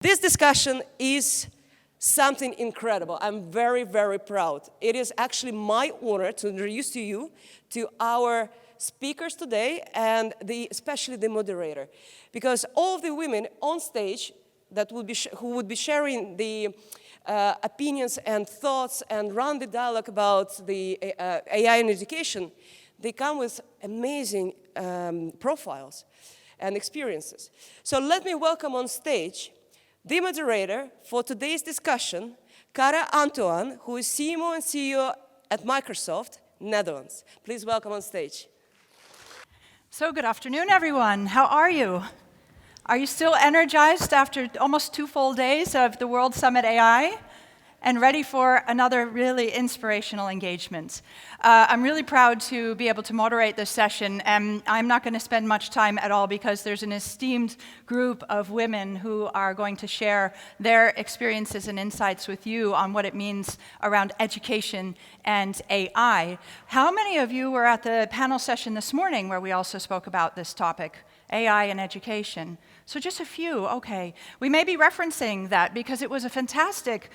This discussion is something incredible. I'm very, very proud. It is actually my honor to introduce to you to our speakers today and especially the moderator. Because all of the women on stage that who would be sharing the opinions and thoughts and run the dialogue about the AI in education, they come with amazing profiles and experiences. So let me welcome on stage the moderator for today's discussion, Cara Antoine, who is CMO and CEO at Microsoft, Netherlands. Please welcome on stage. So good afternoon, everyone. How are you? Are you still energized after almost 2 full days of the World Summit AI? And ready for another really inspirational engagement. I'm really proud to be able to moderate this session, and I'm not going to spend much time at all because there's an esteemed group of women who are going to share their experiences and insights with you on what it means around education and AI. How many of you were at the panel session this morning where we also spoke about this topic, AI and education? So just a few, okay. We may be referencing that because it was a fantastic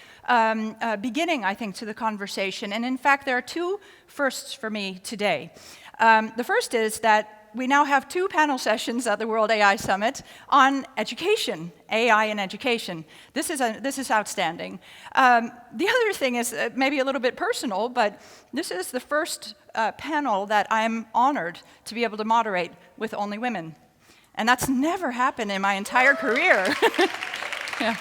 beginning, I think, to the conversation. And in fact, there are 2 firsts for me today. The first is that we now have 2 panel sessions at the World AI Summit on education, AI and education. This is outstanding. The other thing is maybe a little bit personal, but this is the first panel that I'm honored to be able to moderate with only women. And that's never happened in my entire career. Yeah.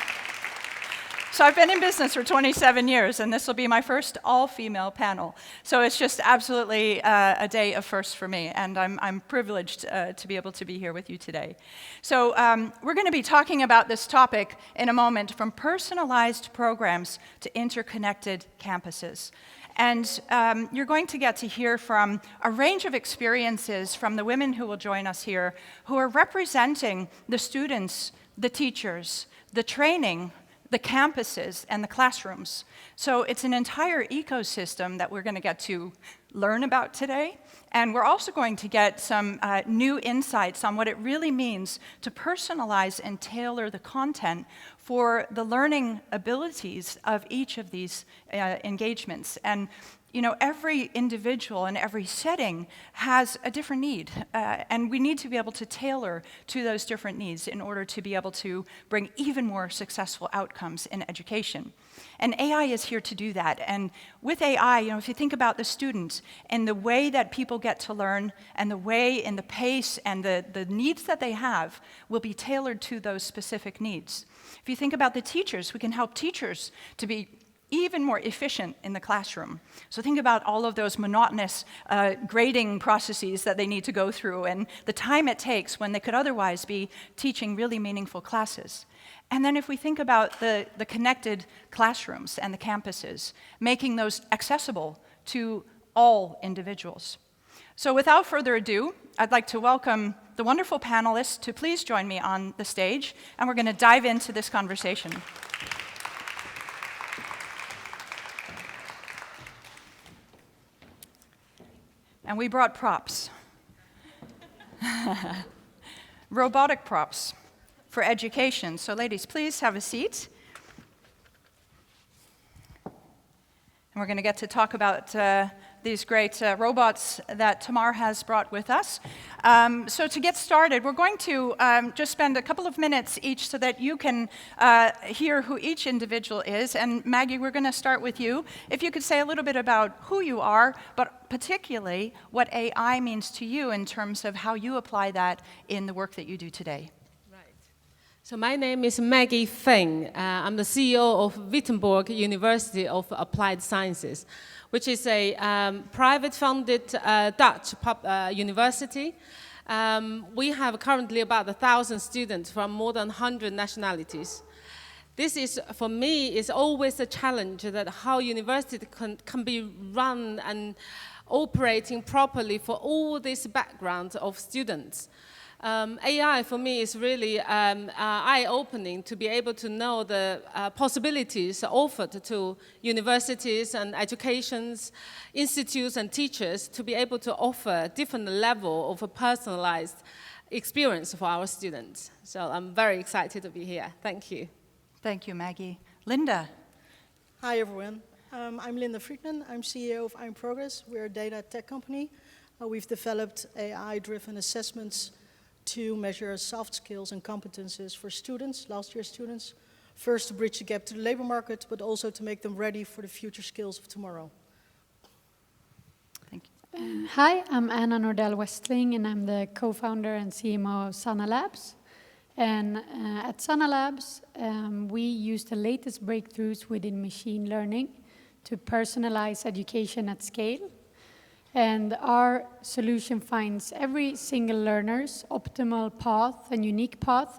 So I've been in business for 27 years, and this will be my first all-female panel. So it's just absolutely a day of firsts for me, and I'm privileged to be able to be here with you today. So we're going to be talking about this topic in a moment, from personalized programs to interconnected campuses. And you're going to get to hear from a range of experiences from the women who will join us here, who are representing the students, the teachers, the training, the campuses, and the classrooms. So it's an entire ecosystem that we're going to get to learn about today. And we're also going to get some new insights on what it really means to personalize and tailor the content for the learning abilities of each of these engagements. And you know, every individual in every setting has a different need, and we need to be able to tailor to those different needs in order to be able to bring even more successful outcomes in education. And AI is here to do that. And with AI, you know, if you think about the students and the way that people get to learn and the way and the pace and the needs that they have will be tailored to those specific needs. If you think about the teachers, we can help teachers to be even more efficient in the classroom. So think about all of those monotonous grading processes that they need to go through and the time it takes when they could otherwise be teaching really meaningful classes. And then if we think about the connected classrooms and the campuses, making those accessible to all individuals. So without further ado, I'd like to welcome the wonderful panelists to please join me on the stage, and we're going to dive into this conversation. And we brought props. Robotic props for education. So ladies, please have a seat. And we're going to get to talk about these great robots that Tamar has brought with us. So to get started, we're going to just spend a couple of minutes each so that you can hear who each individual is. And Maggie, we're going to start with you. If you could say a little bit about who you are, but particularly what AI means to you in terms of how you apply that in the work that you do today. So my name is Maggie Feng. I'm the CEO of Wittenberg University of Applied Sciences, which is a private-funded Dutch university. We have currently about 1,000 students from more than 100 nationalities. This is, for me, is always a challenge that how university can be run and operating properly for all this background of students. AI for me is really eye-opening to be able to know the possibilities offered to universities and educations, institutes and teachers to be able to offer different level of a personalized experience for our students. So I'm very excited to be here. Thank you. Thank you, Maggie. Linda. Hi, everyone. I'm Linda Friedman. I'm CEO of I'm Progress. We're a data tech company. We've developed AI-driven assessments to measure soft skills and competences for students, last year students, first to bridge the gap to the labor market, but also to make them ready for the future skills of tomorrow. Thank you. Hi, I'm Anna Nordell Westling, and I'm the co-founder and CMO of Sana Labs. And at Sana Labs, we use the latest breakthroughs within machine learning to personalize education at scale. And our solution finds every single learner's optimal path and unique path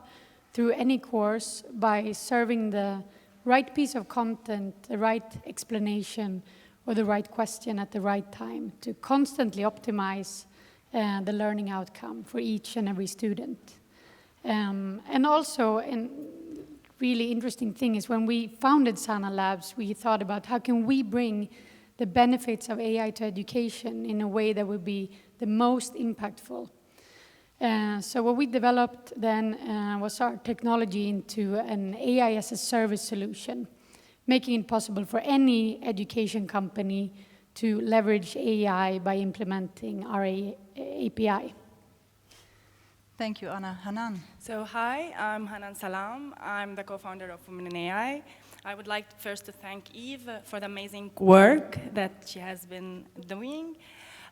through any course by serving the right piece of content, the right explanation, or the right question at the right time to constantly optimize the learning outcome for each and every student. And also, a really interesting thing is when we founded Sana Labs, we thought about how can we bring the benefits of AI to education in a way that would be the most impactful. So what we developed then was our technology into an AI as a service solution, making it possible for any education company to leverage AI by implementing our API. Thank you, Anna. Hanan. So hi, I'm Hanan Salam. I'm the co-founder of Women in AI. I would like first to thank Eve for the amazing work that she has been doing.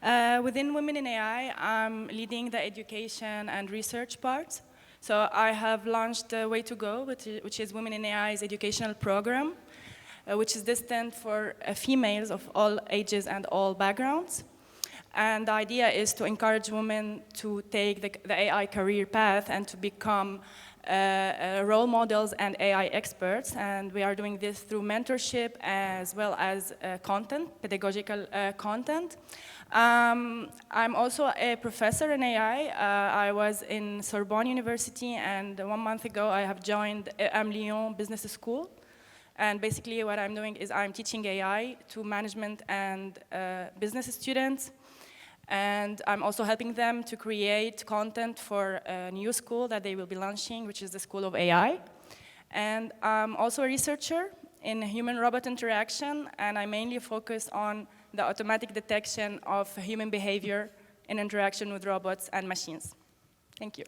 Within Women in AI, I'm leading the education and research part. So I have launched Way to Go, which is Women in AI's educational program, which is destined for females of all ages and all backgrounds. And the idea is to encourage women to take the AI career path and to become role models and AI experts. And we are doing this through mentorship as well as content, pedagogical content. I'm also a professor in AI. I was in Sorbonne University, and 1 month ago I have joined Lyon Business School. And basically what I'm doing is I'm teaching AI to management and business students. And I'm also helping them to create content for a new school that they will be launching, which is the School of AI. And I'm also a researcher in human-robot interaction, and I mainly focus on the automatic detection of human behavior in interaction with robots and machines. Thank you.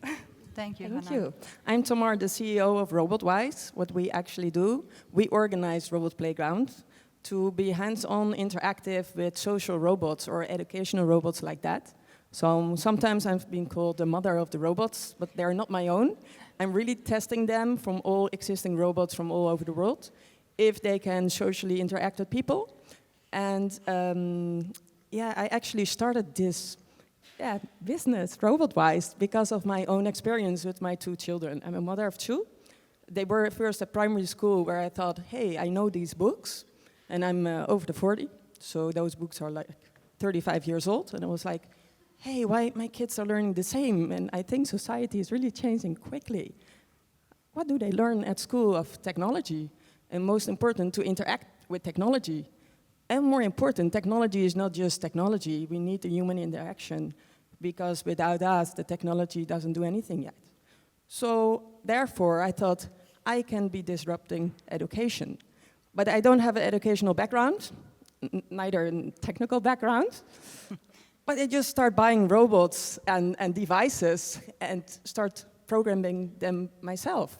Thank you, Thank Hanan. you. I'm Tamar, the CEO of RobotWise. What we actually do, we organize robot playgrounds to be hands-on interactive with social robots or educational robots like that. So sometimes I've been called the mother of the robots, but they're not my own. I'm really testing them from all existing robots from all over the world, if they can socially interact with people. And I actually started this business, RobotWise, because of my own experience with my 2 children. I'm a mother of 2. They were first at primary school where I thought, hey, I know these books. And I'm over the 40, so those books are like 35 years old. And I was like, hey, why my kids are learning the same? And I think society is really changing quickly. What do they learn at school of technology? And most important, to interact with technology. And more important, technology is not just technology. We need the human interaction, because without us, the technology doesn't do anything yet. So therefore, I thought I can be disrupting education. But I don't have an educational background, neither a technical background. But I just start buying robots and devices and start programming them myself.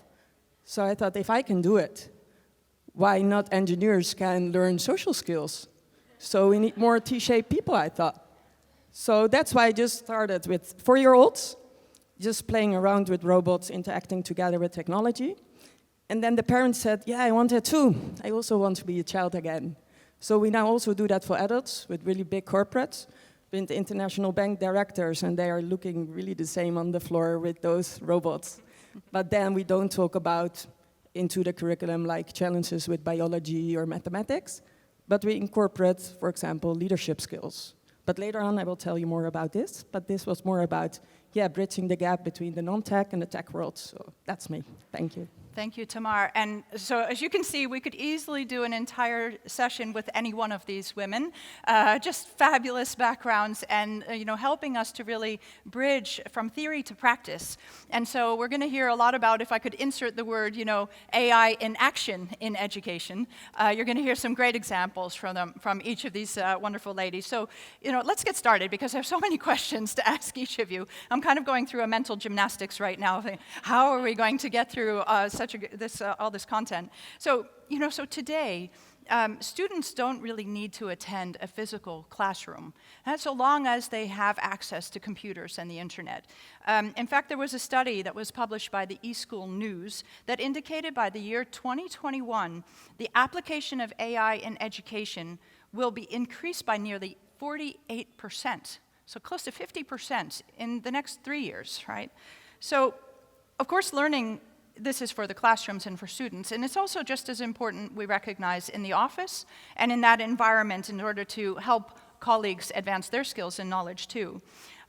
So I thought, if I can do it, why not engineers can learn social skills? So we need more T-shaped people, I thought. So that's why I just started with 4-year-olds, just playing around with robots, interacting together with technology. And then the parents said, yeah, I want that too. I also want to be a child again. So we now also do that for adults with really big corporates, with international bank directors, and they are looking really the same on the floor with those robots. But then we don't talk about into the curriculum like challenges with biology or mathematics, but we incorporate, for example, leadership skills. But later on I will tell you more about this, but this was more about, bridging the gap between the non-tech and the tech world. So that's me. Thank you. Thank you, Tamar. And so, as you can see, we could easily do an entire session with any one of these women. Just fabulous backgrounds, and helping us to really bridge from theory to practice. And so, we're going to hear a lot about, if I could insert the word, AI in action in education. You're going to hear some great examples from each of these wonderful ladies. So, let's get started, because I have so many questions to ask each of you. I'm kind of going through a mental gymnastics right now. How are we going to get through all this content? So, so today, students don't really need to attend a physical classroom, so long as they have access to computers and the internet. In fact, there was a study that was published by the eSchool News that indicated by the year 2021, the application of AI in education will be increased by nearly 48%. So close to 50% in the next 3 years, right? So, of course, learning, this is for the classrooms and for students, and it's also just as important, we recognize, in the office and in that environment in order to help colleagues advance their skills and knowledge too.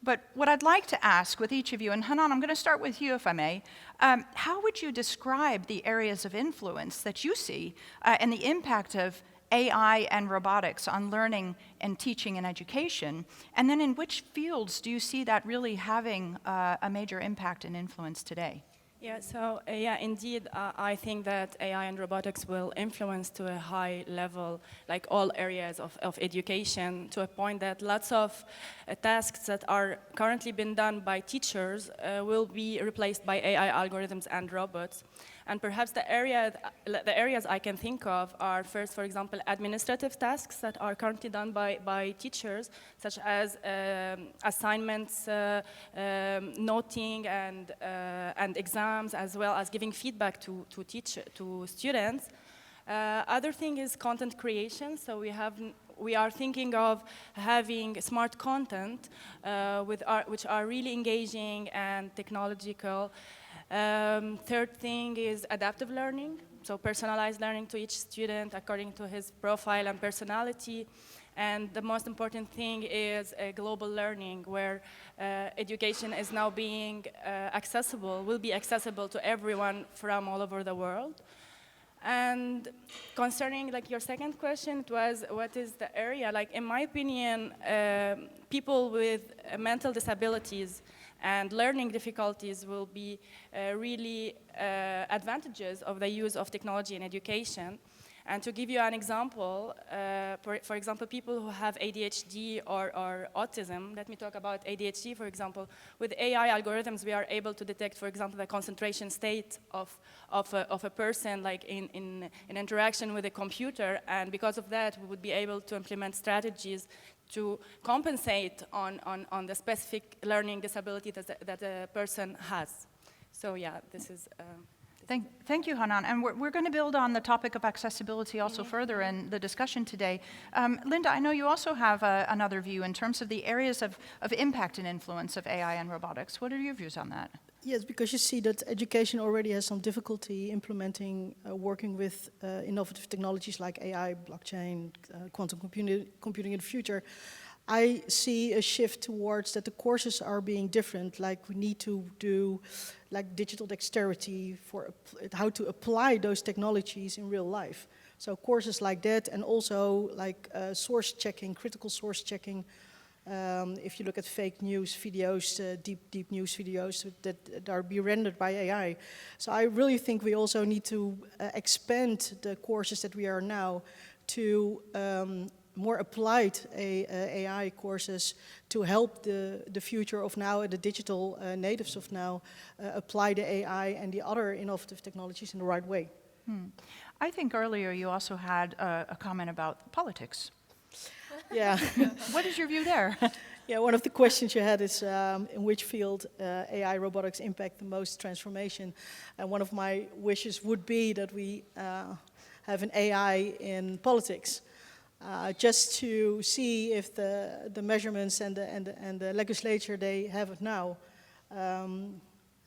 But what I'd like to ask with each of you, and Hanan, I'm going to start with you if I may, how would you describe the areas of influence that you see and the impact of AI and robotics on learning and teaching and education? And then in which fields do you see that really having a major impact and influence today? Yeah, so indeed, I think that AI and robotics will influence to a high level, like all areas of education, to a point that lots of tasks that are currently being done by teachers will be replaced by AI algorithms and robots. And perhaps the areas I can think of are first, for example, administrative tasks that are currently done by teachers, such as assignments, noting, and exams, as well as giving feedback to students. Other thing is content creation. So we are thinking of having smart content which are really engaging and technological. Third thing is adaptive learning, so personalized learning to each student according to his profile and personality. And the most important thing is global learning, where education is now being will be accessible to everyone from all over the world. And concerning your second question, it was what is the area? In my opinion, people with mental disabilities and learning difficulties will be really advantages of the use of technology in education. And to give you an example, for example, people who have ADHD or autism, let me talk about ADHD, for example. With AI algorithms, we are able to detect, for example, the concentration state of a person, in interaction with a computer, and because of that, we would be able to implement strategies to compensate on the specific learning disability that a person has. So yeah, this is... Thank you, Hanan. And we're going to build on the topic of accessibility also further in the discussion today. Linda, I know you also have another view in terms of the areas of impact and influence of AI and robotics. What are your views on that? Yes, because you see that education already has some difficulty implementing, working with innovative technologies like AI, blockchain, quantum computing in the future. I see a shift towards that the courses are being different, like we need to do digital dexterity for how to apply those technologies in real life. So courses like that, and also source checking, critical source checking. If you look at fake news videos, deep news videos that are being rendered by AI. So I really think we also need to expand the courses that we are now to more applied AI courses to help the future of now and the digital natives of now apply the AI and the other innovative technologies in the right way. I think earlier you also had a comment about politics. Yeah. What is your view there? Yeah, one of the questions you had is in which field AI robotics impact the most transformation. And one of my wishes would be that we have an AI in politics. Just to see if the measurements and the legislature they have it now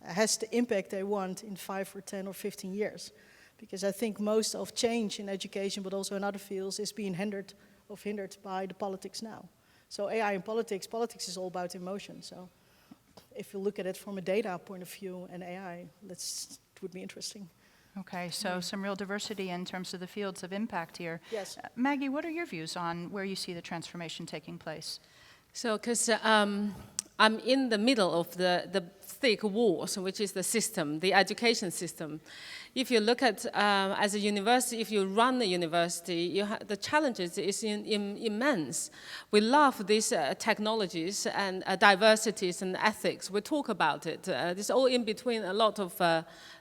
has the impact they want in 5 or 10 or 15 years. Because I think most of change in education, but also in other fields, is being hindered by the politics now. So AI in politics is all about emotion. So if you look at it from a data point of view and AI, it would be interesting. Okay, so some real diversity in terms of the fields of impact here. Yes. Maggie, what are your views on where you see the transformation taking place? So, because I'm in the middle of the thick walls, which is the system, the education system. If you look at, as a university, if you run a university, the challenges is immense. We love these technologies and diversities and ethics. We talk about it. It's all in between a lot of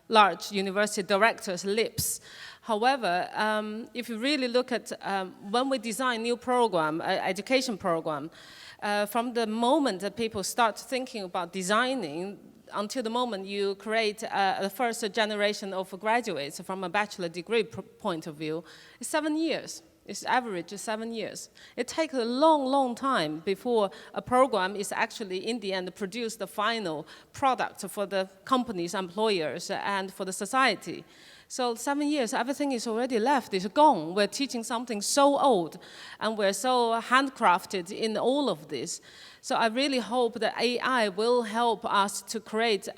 large university directors' lips. However, if you really look at when we design new program, education program, from the moment that people start thinking about designing until the moment you create the first generation of graduates from a bachelor degree point of view, it's 7 years. It's average 7 years. It takes a long, long time before a program is actually, in the end, produce the final product for the companies, employers, and for the society. So 7 years, everything is already left, it's gone. We're teaching something so old, and we're so handcrafted in all of this. So I really hope that AI will help us to create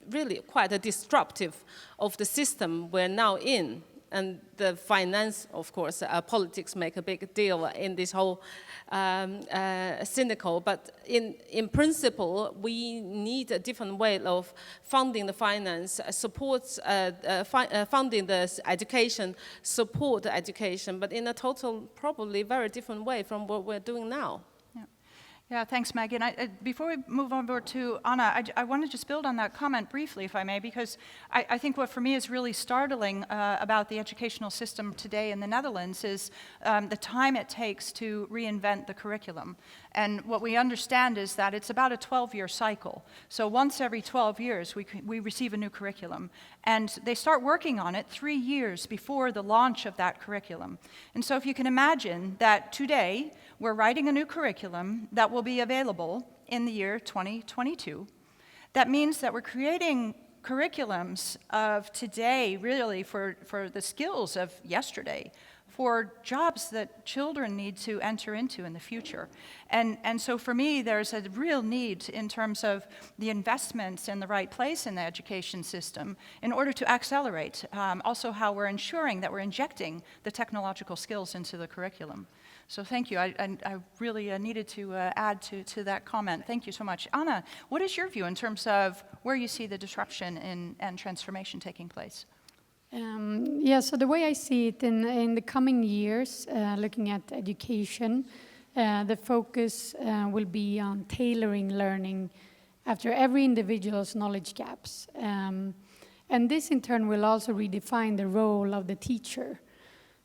really quite a disruptive of the system we're now in. And the finance, of course, politics make a big deal in this whole cynical. But in principle, we need a different way of funding the finance, supports funding the education, support the education, but in a total, probably very different way from what we're doing now. Yeah, thanks, Maggie. And before we move over to Anna, I want to just build on that comment briefly, if I may, because I think what for me is really startling about the educational system today in the Netherlands is the time it takes to reinvent the curriculum. And what we understand is that it's about a 12-year cycle. So once every 12 years, we receive a new curriculum. And they start working on it 3 years before the launch of that curriculum. And so if you can imagine that today, we're writing a new curriculum that will be available in the year 2022. That means that we're creating curriculums of today, really, for the skills of yesterday, for jobs that children need to enter into in the future. And so for me, there's a real need in terms of the investments in the right place in the education system in order to accelerate also how we're ensuring that we're injecting the technological skills into the curriculum. So thank you. I really needed to add to that comment. Thank you so much. Anna, what is your view in terms of where you see the disruption and transformation taking place? Yeah, so the way I see it in the coming years, looking at education, the focus will be on tailoring learning after every individual's knowledge gaps. And this in turn will also redefine the role of the teacher.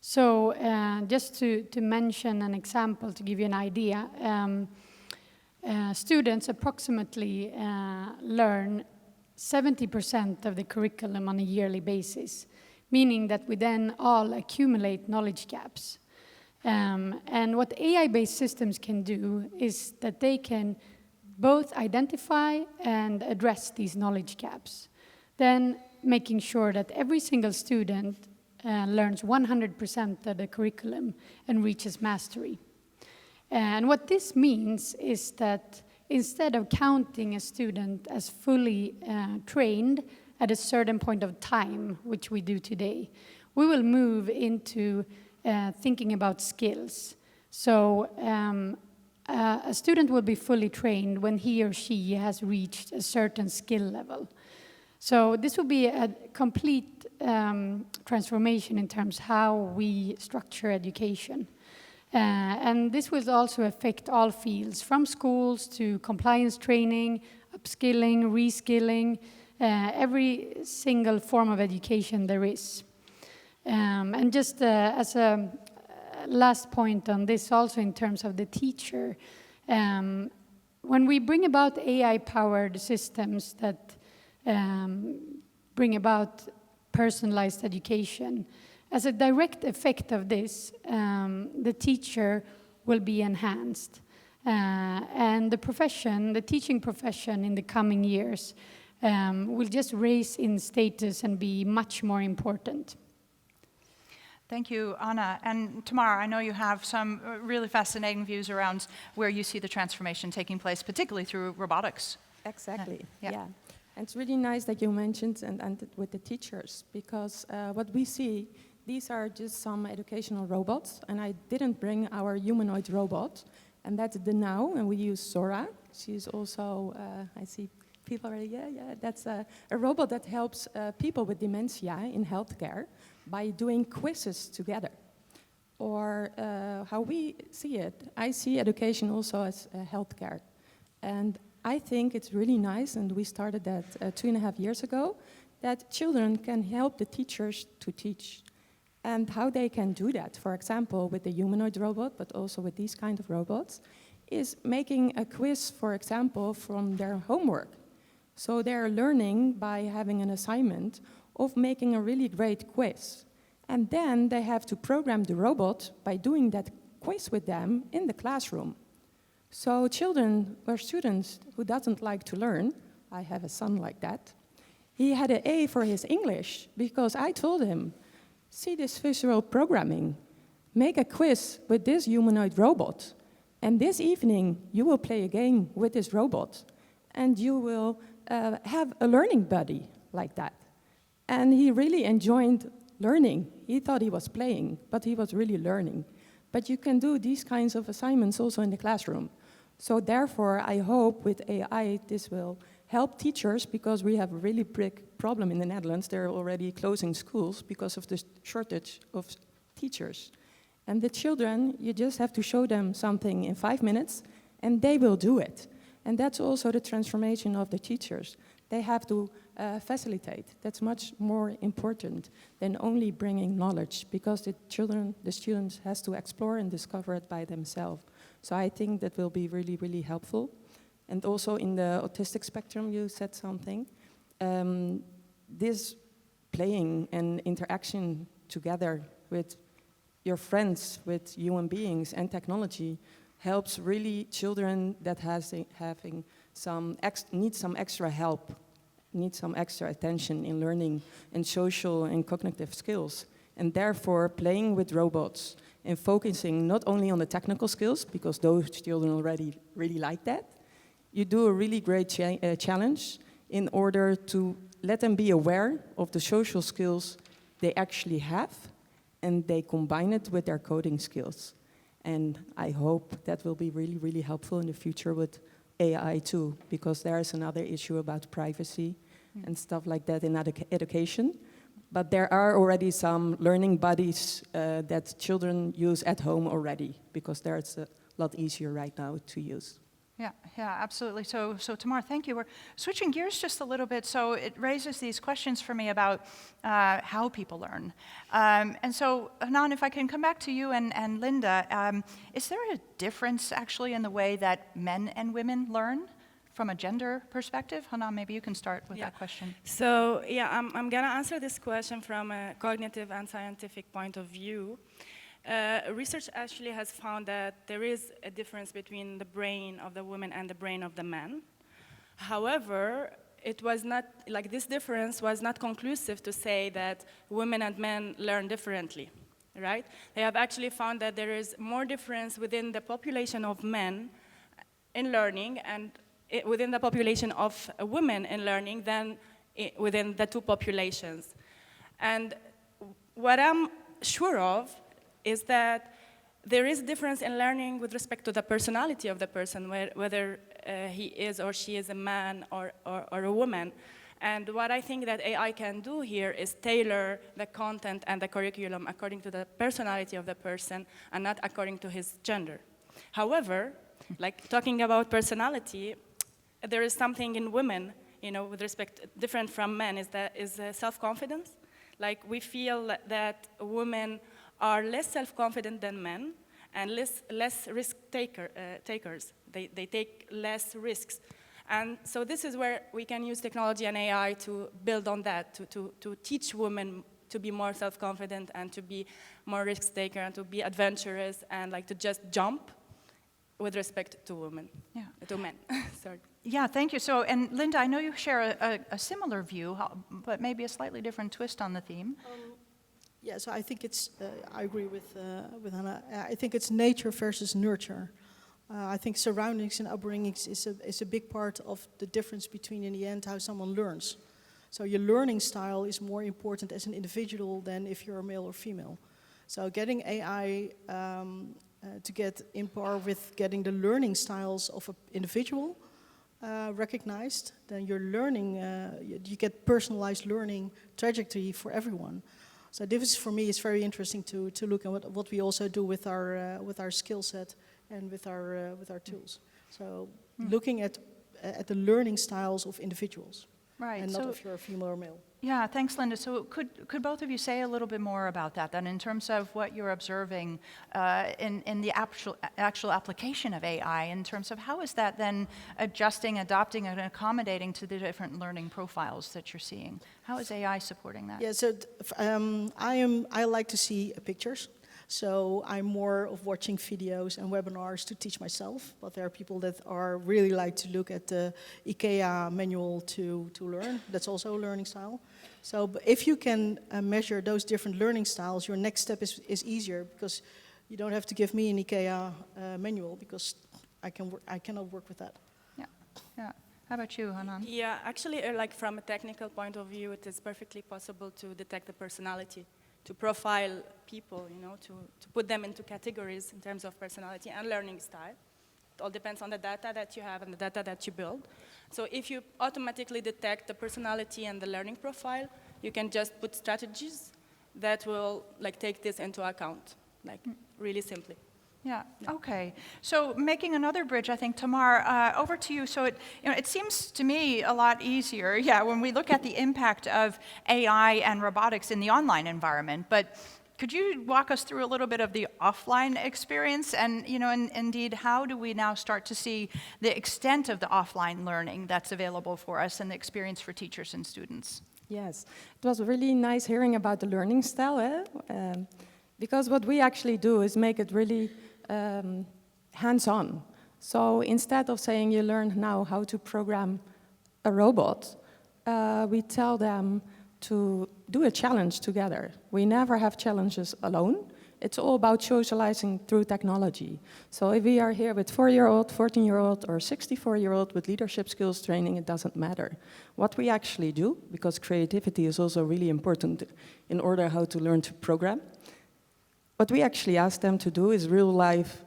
So just to mention an example, to give you an idea, students approximately learn 70% of the curriculum on a yearly basis, meaning that we then all accumulate knowledge gaps. And what AI-based systems can do is that they can both identify and address these knowledge gaps, then making sure that every single student learns 100% of the curriculum and reaches mastery. And what this means is that instead of counting a student as fully trained at a certain point of time, which we do today, we will move into thinking about skills. So a student will be fully trained when he or she has reached a certain skill level. So this will be a complete transformation in terms of how we structure education. And this will also affect all fields, from schools to compliance training, upskilling, reskilling, every single form of education there is. And just as a last point on this, also in terms of the teacher, when we bring about AI-powered systems that bring about personalized education, as a direct effect of this, the teacher will be enhanced. And the profession, the teaching profession in the coming years, will just raise in status and be much more important. Thank you, Anna. And Tamara, I know you have some really fascinating views around where you see the transformation taking place, particularly through robotics. Exactly, Yeah. yeah. And it's really nice that you mentioned and with the teachers, because what we see, these are just some educational robots, and I didn't bring our humanoid robot, and that's the Now, and we use Sora. She's also, I see people already, that's a robot that helps people with dementia in healthcare by doing quizzes together. Or how we see it, I see education also as healthcare. And I think it's really nice, and we started that 2.5 years ago, that children can help the teachers to teach. And how they can do that, for example, with the humanoid robot, but also with these kind of robots, is making a quiz, for example, from their homework. So they're learning by having an assignment of making a really great quiz. And then they have to program the robot by doing that quiz with them in the classroom. So children or students who doesn't like to learn, I have a son like that, he had an A for his English because I told him, see this visual programming, make a quiz with this humanoid robot, and this evening you will play a game with this robot, and you will have a learning buddy like that. And he really enjoyed learning. He thought he was playing, but he was really learning. But you can do these kinds of assignments also in the classroom. So therefore, I hope with AI this will help teachers, because we have a really big problem in the Netherlands. They're already closing schools because of the shortage of teachers. And the children, you just have to show them something in 5 minutes, and they will do it. And that's also the transformation of the teachers. They have to facilitate. That's much more important than only bringing knowledge, because the students has to explore and discover it by themselves. So I think that will be really, really helpful. And also in the autistic spectrum, you said something. This playing and interaction together with your friends, with human beings and technology helps really children that need some extra help, need some extra attention in learning and social and cognitive skills. And therefore, playing with robots and focusing not only on the technical skills, because those children already really like that, you do a really great challenge in order to let them be aware of the social skills they actually have, and they combine it with their coding skills. And I hope that will be really, really helpful in the future with AI too, because there is another issue about privacy and stuff like that in education. But there are already some learning buddies that children use at home already, because there it's a lot easier right now to use. Yeah, absolutely. So Tamar, thank you. We're switching gears just a little bit, so it raises these questions for me about how people learn. And so, Hanan, if I can come back to you and Linda, is there a difference actually in the way that men and women learn from a gender perspective? Hanan, maybe you can start with that question. So, I'm going to answer this question from a cognitive and scientific point of view. Research actually has found that there is a difference between the brain of the woman and the brain of the man. However, it was not, like, this difference was not conclusive to say that women and men learn differently, right? They have actually found that there is more difference within the population of men in learning and within the population of women in learning than within the two populations. And what I'm sure of is that there is a difference in learning with respect to the personality of the person, whether he is or she is a man or a woman. And what I think that AI can do here is tailor the content and the curriculum according to the personality of the person and not according to his gender. However, like talking about personality, there is something in women, with respect different from men, is self-confidence. Like, we feel that women are less self-confident than men and less risk takers. They take less risks. And so this is where we can use technology and AI to build on that, to teach women to be more self-confident and to be more risk taker and to be adventurous and like to just jump with respect to women, to men, sorry. Yeah, thank you. So, and Linda, I know you share a similar view, but maybe a slightly different twist on the theme. Yeah, so I think it's, I agree with Hannah, I think it's nature versus nurture. I think surroundings and upbringings is a big part of the difference between, in the end, how someone learns. So your learning style is more important as an individual than if you're a male or female. So getting AI to get in par with getting the learning styles of an individual recognized, then your learning, you get personalized learning trajectory for everyone. So this, for me, is very interesting to look at what we also do with our skill set and with our tools. So looking at the learning styles of individuals, Right. and not So, if you're a female or male. yeah, thanks, Linda. So could both of you say a little bit more about that then, in terms of what you're observing in the actual application of AI, in terms of how is that then adjusting, adopting, and accommodating to the different learning profiles that you're seeing? How is AI supporting that? Yeah, so I like to see pictures. So I'm more of watching videos and webinars to teach myself, but there are people that are really like to look at the IKEA manual to learn. That's also a learning style. So if you can measure those different learning styles, your next step is easier, because you don't have to give me an IKEA manual, because I cannot work with that. Yeah, yeah. How about you, Hanan? Yeah, actually, like from a technical point of view, it is perfectly possible to detect the personality, to profile people, you know, to put them into categories in terms of personality and learning style. It all depends on the data that you have and the data that you build. So if you automatically detect the personality and the learning profile, you can just put strategies that will like take this into account, like really simply. Yeah, okay. So making another bridge, I think, Tamar, over to you. So it seems to me a lot easier, yeah, when we look at the impact of AI and robotics in the online environment. But could you walk us through a little bit of the offline experience? And, indeed, how do we now start to see the extent of the offline learning that's available for us and the experience for teachers and students? Yes, it was really nice hearing about the learning style, because what we actually do is make it really hands-on. So instead of saying you learn now how to program a robot, we tell them to do a challenge together. We never have challenges alone. It's all about socializing through technology. So if we are here with 4-year-old, 14-year-old, or 64-year-old with leadership skills training, it doesn't matter. What we actually do, because creativity is also really important in order how to learn to program, what we actually ask them to do is real-life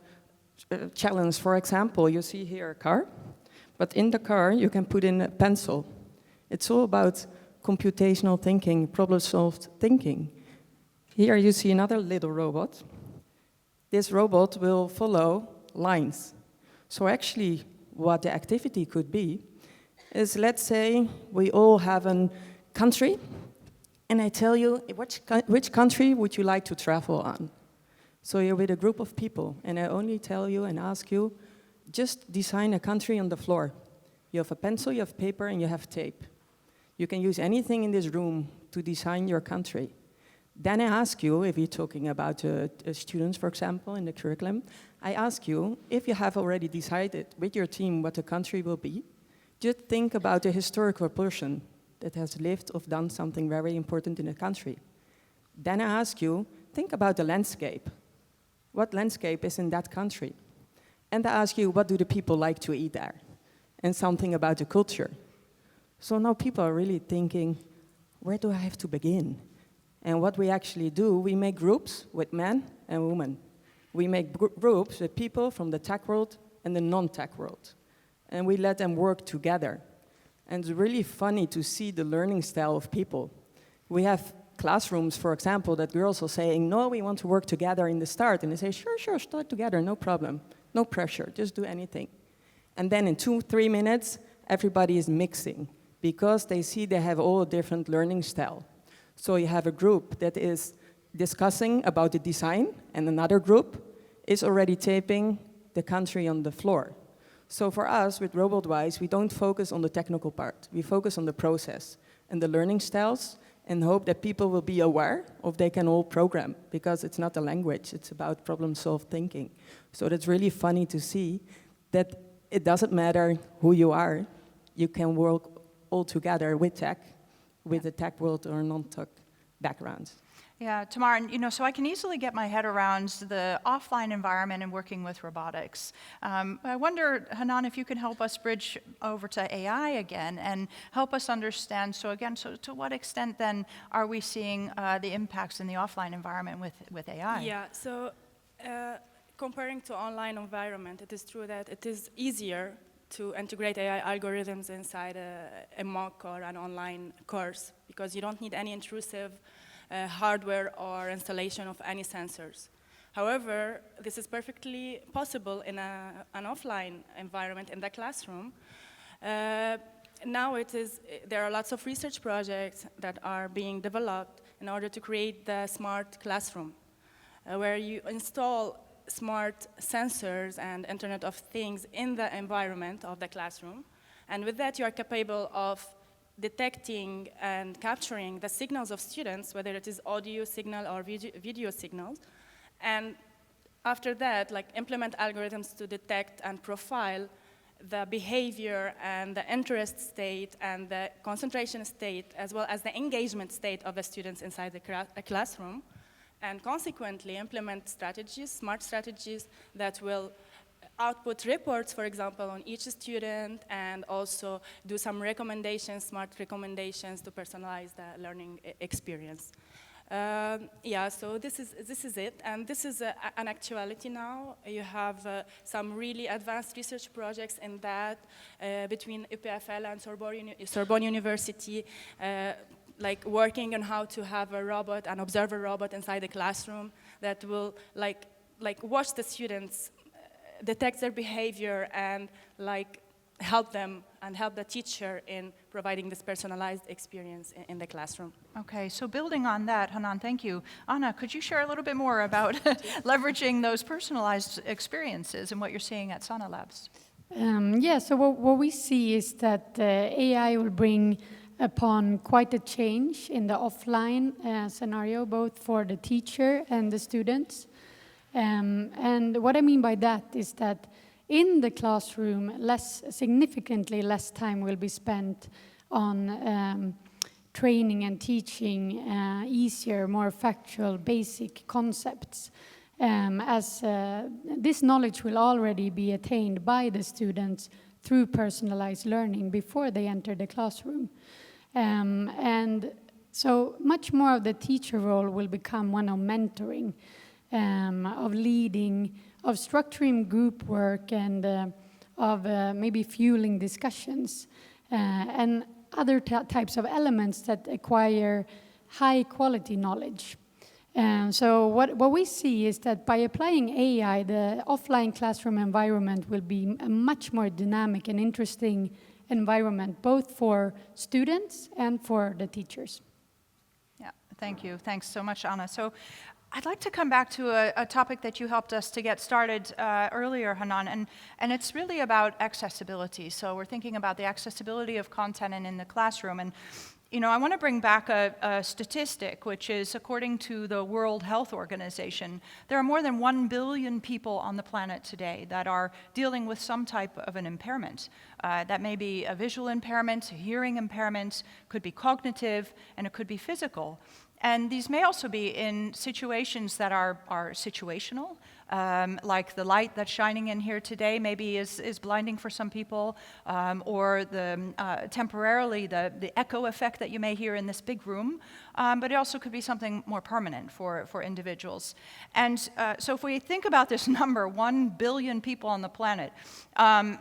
challenge. For example, you see here a car, but in the car you can put in a pencil. It's all about computational thinking, problem-solved thinking. Here you see another little robot. This robot will follow lines. So actually, what the activity could be is, let's say we all have a country, and I tell you, which country would you like to travel on? So you're with a group of people, and I only tell you and ask you, just design a country on the floor. You have a pencil, you have paper, and you have tape. You can use anything in this room to design your country. Then I ask you, if you're talking about students, for example, in the curriculum, I ask you, if you have already decided with your team what the country will be, just think about a historical person that has lived or done something very important in the country. Then I ask you, think about the landscape. What landscape is in that country? And I ask you, what do the people like to eat there? And something about the culture. So now people are really thinking, where do I have to begin? And what we actually do, we make groups with men and women. We make groups with people from the tech world and the non-tech world. And we let them work together. And it's really funny to see the learning style of people. We have classrooms, for example, that girls are saying, no, we want to work together in the start. And they say, sure, start together, no problem. No pressure, just do anything. And then in 2-3 minutes, everybody is mixing, because they see they have all a different learning style. So you have a group that is discussing about the design, and another group is already taping the country on the floor. So for us, with RobotWise, we don't focus on the technical part. We focus on the process and the learning styles, and hope that people will be aware of they can all program, because it's not a language, it's about problem-solved thinking. So that's really funny to see that it doesn't matter who you are, you can work all together with tech, with the tech world or non-tech background. Yeah, Tamar, and so I can easily get my head around the offline environment and working with robotics. I wonder, Hanan, if you can help us bridge over to AI again and help us understand, so to what extent then are we seeing the impacts in the offline environment with AI? Yeah, so comparing to online environment, it is true that it is easier to integrate AI algorithms inside a mock or an online course because you don't need any intrusive hardware or installation of any sensors. However, this is perfectly possible in an offline environment in the classroom. Now there are lots of research projects that are being developed in order to create the smart classroom, where you install smart sensors and Internet of Things in the environment of the classroom. And with that, you are capable of detecting and capturing the signals of students, whether it is audio signal or video signals. And after that, implement algorithms to detect and profile the behavior and the interest state and the concentration state, as well as the engagement state of the students inside the classroom. And consequently, implement strategies, smart strategies that will output reports, for example, on each student, and also do some recommendations, smart recommendations to personalize the learning experience. Yeah, so this is it, and this is an actuality now. You have some really advanced research projects in that between EPFL and Sorbonne University, working on how to have a robot, an observer robot inside the classroom that will watch the students, detect their behavior, and help them and help the teacher in providing this personalized experience in the classroom. Okay, so building on that, Hanan, thank you. Anna, could you share a little bit more about leveraging those personalized experiences and what you're seeing at Sana Labs? Yeah, so what we see is that AI will bring upon quite a change in the offline scenario, both for the teacher and the students. And what I mean by that is that in the classroom, significantly less time will be spent on training and teaching easier, more factual, basic concepts, as this knowledge will already be attained by the students through personalized learning before they enter the classroom. And so much more of the teacher role will become one of mentoring, of leading, of structuring group work, and of maybe fueling discussions, and other types of elements that acquire high quality knowledge. So what we see is that by applying AI, the offline classroom environment will be a much more dynamic and interesting environment, both for students and for the teachers. Yeah, thank you. Thanks so much, Anna. So I'd like to come back to a topic that you helped us to get started earlier, Hanan, and it's really about accessibility. So we're thinking about the accessibility of content in the classroom. And I want to bring back a statistic, which is, according to the World Health Organization, there are more than 1 billion people on the planet today that are dealing with some type of an impairment. That may be a visual impairment, a hearing impairment, could be cognitive, and it could be physical. And these may also be in situations that are situational, like the light that's shining in here today maybe is blinding for some people, or temporarily the echo effect that you may hear in this big room, but it also could be something more permanent for individuals. And so if we think about this number, 1 billion people on the planet,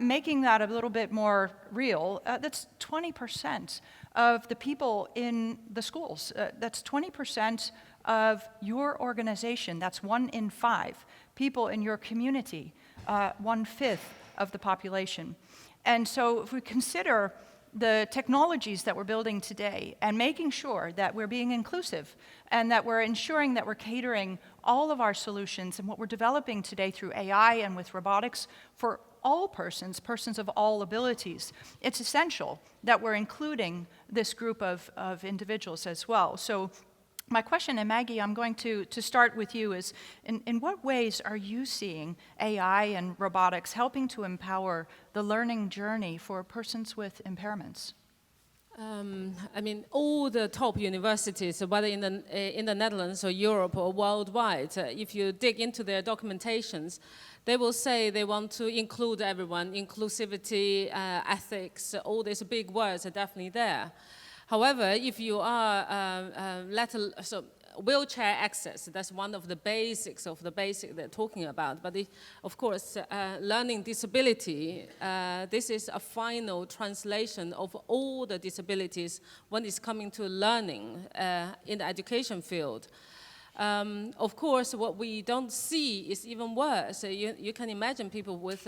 making that a little bit more real, that's 20% of the people in the schools. That's 20% of your organization. That's 1 in 5 people in your community, 1/5 of the population. And so if we consider the technologies that we're building today and making sure that we're being inclusive and that we're ensuring that we're catering all of our solutions and what we're developing today through AI and with robotics for all persons of all abilities, it's essential that we're including this group of individuals as well. So my question, and Maggie, I'm going to start with you, is in what ways are you seeing AI and robotics helping to empower the learning journey for persons with impairments? I mean, all the top universities, whether in the Netherlands or Europe or worldwide, if you dig into their documentations, they will say they want to include everyone, inclusivity, ethics, all these big words are definitely there. However, if you are wheelchair access, that's one of the basics they're talking about. But of course, learning disability, this is a final translation of all the disabilities when it's coming to learning in the education field. Of course, what we don't see is even worse. You can imagine people with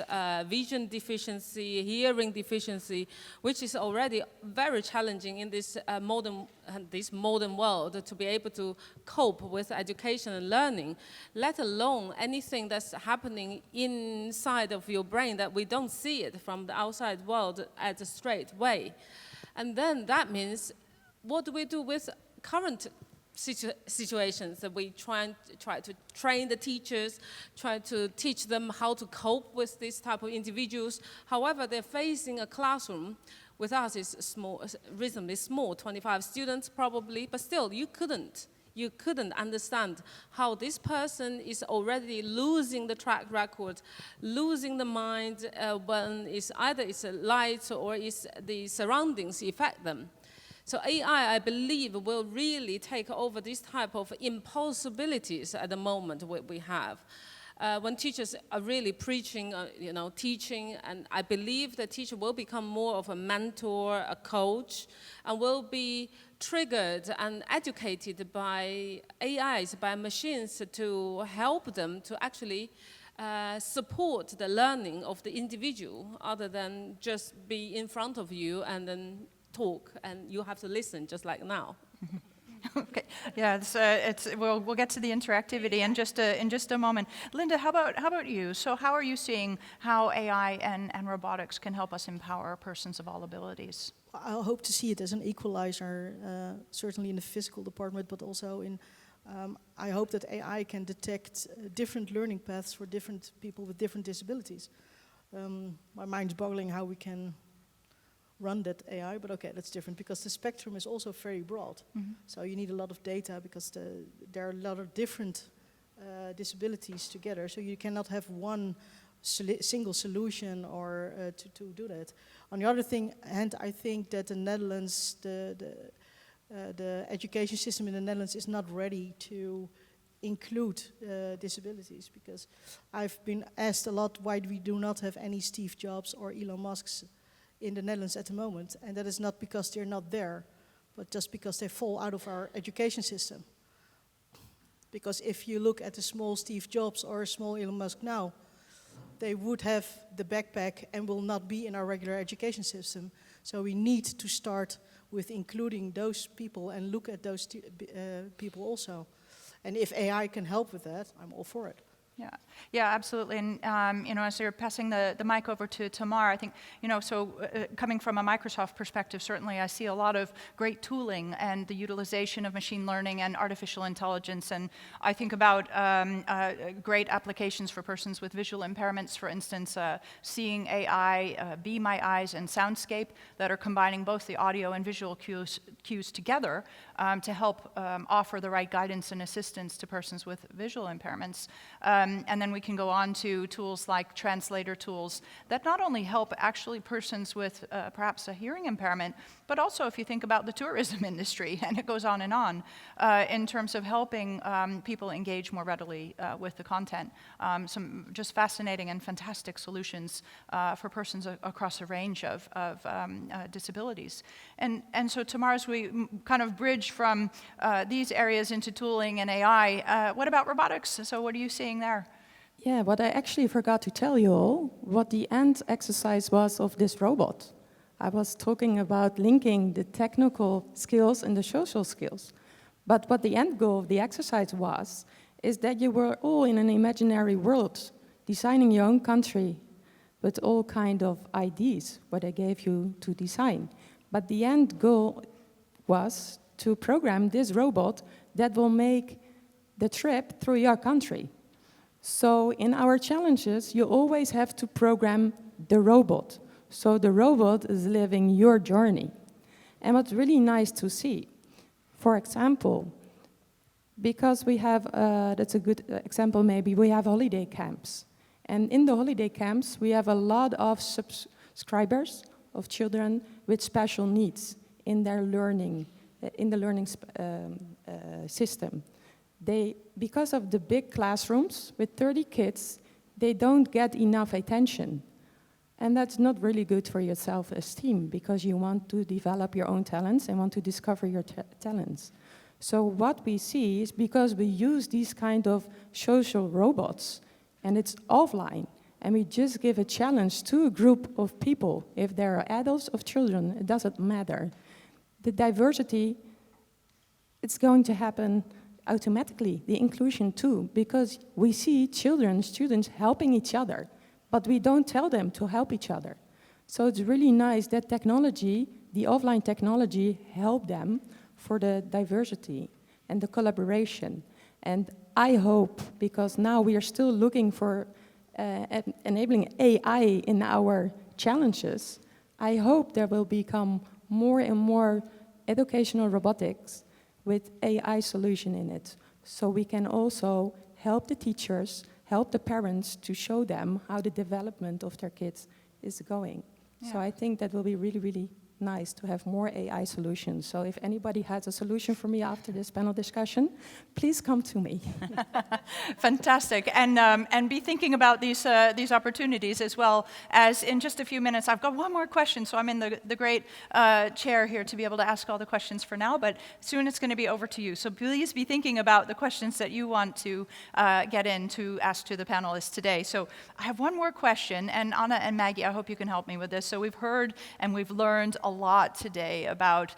vision deficiency, hearing deficiency, which is already very challenging in this modern world to be able to cope with education and learning, let alone anything that's happening inside of your brain that we don't see it from the outside world as a straight way. And then that means, what do we do with current situations that we try to train the teachers, try to teach them how to cope with this type of individuals. However, they're facing a classroom with us is small, reasonably small, 25 students probably, but still you couldn't understand how this person is already losing the track record, losing the mind when either it's a light or it's the surroundings affect them. So AI, I believe, will really take over this type of impossibilities at the moment we have. When teachers are really preaching, teaching, and I believe the teacher will become more of a mentor, a coach, and will be triggered and educated by AIs, by machines to help them to actually support the learning of the individual, other than just be in front of you and then talk, and you have to listen, just like now. Okay. Yeah. We'll get to the interactivity in just a moment. Linda, how about you? So, how are you seeing how AI and robotics can help us empower persons of all abilities? I hope to see it as an equalizer, certainly in the physical department, but also in. I hope that AI can detect different learning paths for different people with different disabilities. My mind's boggling how we can run that AI, but okay, that's different because the spectrum is also very broad. Mm-hmm. So you need a lot of data because there are a lot of different disabilities together. So you cannot have one single solution or to do that. On the other hand, I think that the Netherlands, the education system in the Netherlands is not ready to include disabilities, because I've been asked a lot why we do not have any Steve Jobs or Elon Musks in the Netherlands at the moment, and that is not because they're not there, but just because they fall out of our education system. Because if you look at a small Steve Jobs or a small Elon Musk now, they would have the backpack and will not be in our regular education system. So we need to start with including those people and look at those people also. And if AI can help with that, I'm all for it. Yeah, absolutely. And as you're passing the mic over to Tamar, I think coming from a Microsoft perspective, certainly I see a lot of great tooling and the utilization of machine learning and artificial intelligence. And I think about great applications for persons with visual impairments, for instance, seeing AI be my eyes and soundscape that are combining both the audio and visual cues together to help offer the right guidance and assistance to persons with visual impairments. And then we can go on to tools like translator tools that not only help actually persons with perhaps a hearing impairment, but also if you think about the tourism industry, and it goes on, in terms of helping people engage more readily with the content. Some just fascinating and fantastic solutions for persons across a range of disabilities. And so Tamar, as we kind of bridge from these areas into tooling and AI, what about robotics? So what are you seeing there? Yeah, what I actually forgot to tell you all, what the end exercise was of this robot. I was talking about linking the technical skills and the social skills. But what the end goal of the exercise was, is that you were all in an imaginary world, designing your own country with all kind of ideas, what I gave you to design. But the end goal was to program this robot that will make the trip through your country. So in our challenges, you always have to program the robot. So the robot is living your journey. And what's really nice to see, for example, because we have, that's a good example maybe, we have holiday camps. And in the holiday camps, we have a lot of subscribers of children with special needs in their learning, in the learning system. Because of the big classrooms with 30 kids, they don't get enough attention. And that's not really good for your self-esteem, because you want to develop your own talents and want to discover your talents. So what we see is, because we use these kind of social robots, and it's offline, and we just give a challenge to a group of people, if they are adults or children, it doesn't matter. The diversity, it's going to happen automatically, the inclusion too, because we see children, students helping each other, but we don't tell them to help each other. So it's really nice that technology, the offline technology, help them for the diversity and the collaboration. And I hope, because now we are still looking for enabling AI in our challenges, I hope there will become more and more educational robotics with AI solution in it. So we can also help the teachers, help the parents to show them how the development of their kids is going. Yeah. So I think that will be really, really nice to have more AI solutions. So if anybody has a solution for me after this panel discussion, please come to me. Fantastic, and be thinking about these opportunities, as well as in just a few minutes. I've got one more question, so I'm in the great chair here to be able to ask all the questions for now, but soon it's going to be over to you. So please be thinking about the questions that you want to get in to ask to the panelists today. So I have one more question, and Anna and Maggie, I hope you can help me with this. So we've heard and we've learned a lot today about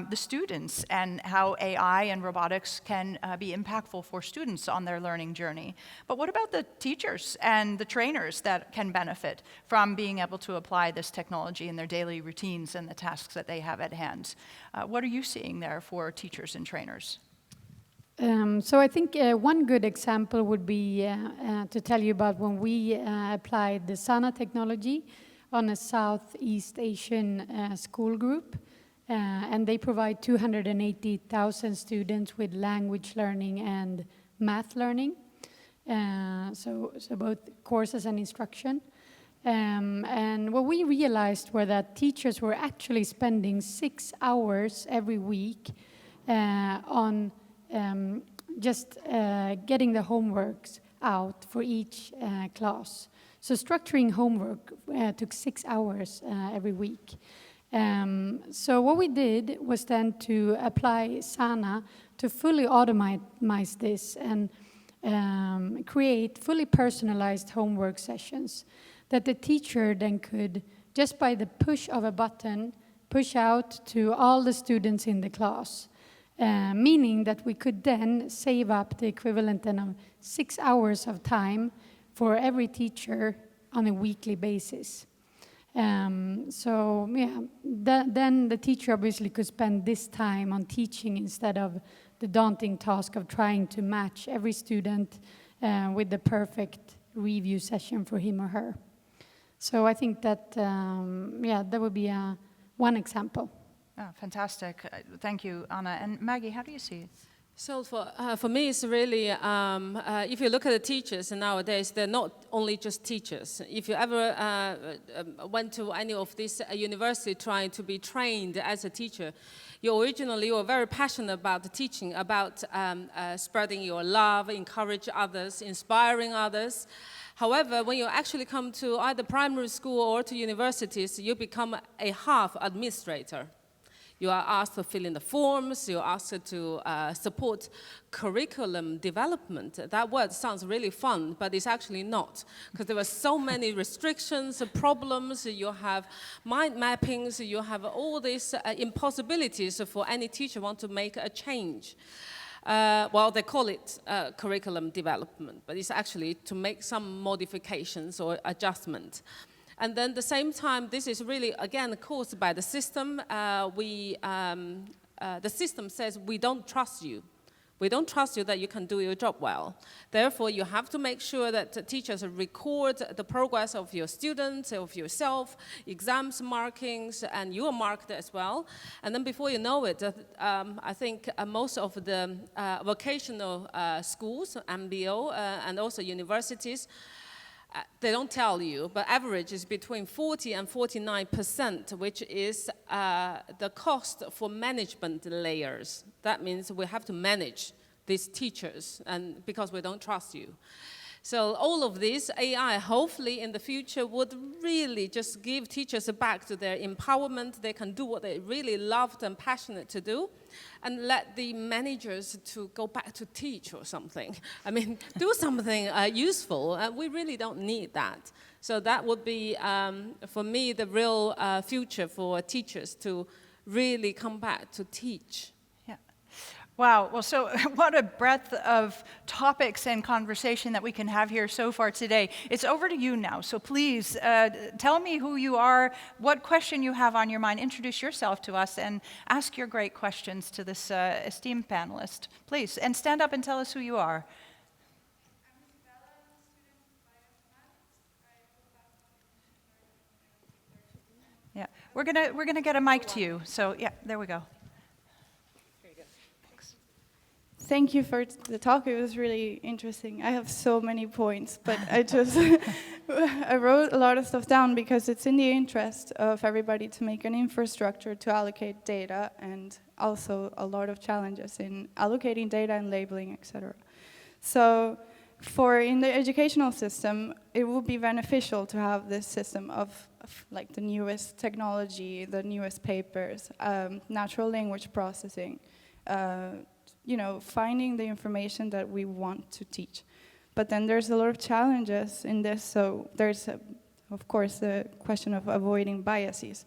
the students and how AI and robotics can be impactful for students on their learning journey. But what about the teachers and the trainers that can benefit from being able to apply this technology in their daily routines and the tasks that they have at hand? What are you seeing there for teachers and trainers? So I think one good example would be to tell you about when we applied the Sana technology on a Southeast Asian school group, and they provide 280,000 students with language learning and math learning, so both courses and instruction. And what we realized were that teachers were actually spending 6 hours every week on just getting the homeworks out for each class. So structuring homework took 6 hours every week. So what we did was then to apply Sana to fully automate this and create fully personalized homework sessions that the teacher then could, just by the push of a button, push out to all the students in the class. Meaning that we could then save up the equivalent then of 6 hours of time for every teacher on a weekly basis. So yeah, then the teacher obviously could spend this time on teaching instead of the daunting task of trying to match every student with the perfect review session for him or her. So I think that, yeah, that would be one example. Oh, fantastic. Thank you, Anna. And Maggie, how do you see it? So for me, it's really, if you look at the teachers nowadays, they're not only just teachers. If you ever went to any of these university trying to be trained as a teacher, you originally were very passionate about the teaching, about spreading your love, encourage others, inspiring others. However, when you actually come to either primary school or to universities, you become a half administrator. You are asked to fill in the forms, you're asked to support curriculum development. That word sounds really fun, but it's actually not, because there are so many restrictions, problems, you have mind mappings, you have all these impossibilities for any teacher want to make a change. Well, they call it curriculum development, but it's actually to make some modifications or adjustment. And then at the same time, this is really, again, caused by the system. The system says, we don't trust you. We don't trust you that you can do your job well. Therefore, you have to make sure that the teachers record the progress of your students, of yourself, exams, markings, and you are marked as well. And then before you know it, I think most of the vocational schools, MBO, and also universities, they don't tell you, but average is between 40 and 49%, which is the cost for management layers. That means we have to manage these teachers, and because we don't trust you. So all of this, AI, hopefully in the future, would really just give teachers back to their empowerment. They can do what they really loved and passionate to do, and let the managers to go back to teach or something. I mean, do something useful. We really don't need that. So that would be, for me, the real future for teachers to really come back to teach. Wow, well, so what a breadth of topics and conversation that we can have here so far today. It's over to you now, so please tell me who you are, what question you have on your mind, introduce yourself to us, and ask your great questions to this esteemed panelist. Please, and stand up and tell us who you are. Yeah, we're gonna get a mic to you, so yeah, there we go. Thank you for the talk. It was really interesting. I have so many points, but I just I wrote a lot of stuff down because it's in the interest of everybody to make an infrastructure to allocate data, and also a lot of challenges in allocating data and labeling, etc. So in the educational system, it would be beneficial to have this system of like the newest technology, the newest papers, natural language processing, you know, finding the information that we want to teach. But then there's a lot of challenges in this. So there's, of course, the question of avoiding biases.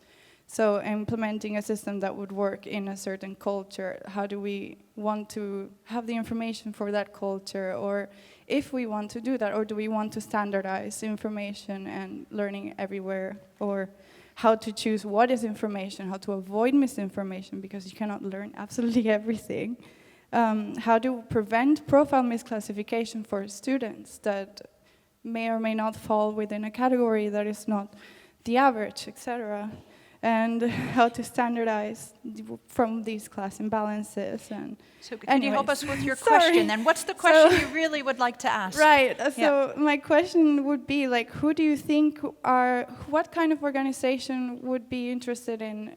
So implementing a system that would work in a certain culture, how do we want to have the information for that culture? Or if we want to do that, or do we want to standardize information and learning everywhere? Or how to choose what is information, how to avoid misinformation, because you cannot learn absolutely everything. How to prevent profile misclassification for students that may or may not fall within a category that is not the average, etc. And how to standardize from these class imbalances. And so can you help us with your question? And what's the question you really would like to ask? Right, so my question would be, like, who do you think what kind of organization would be interested in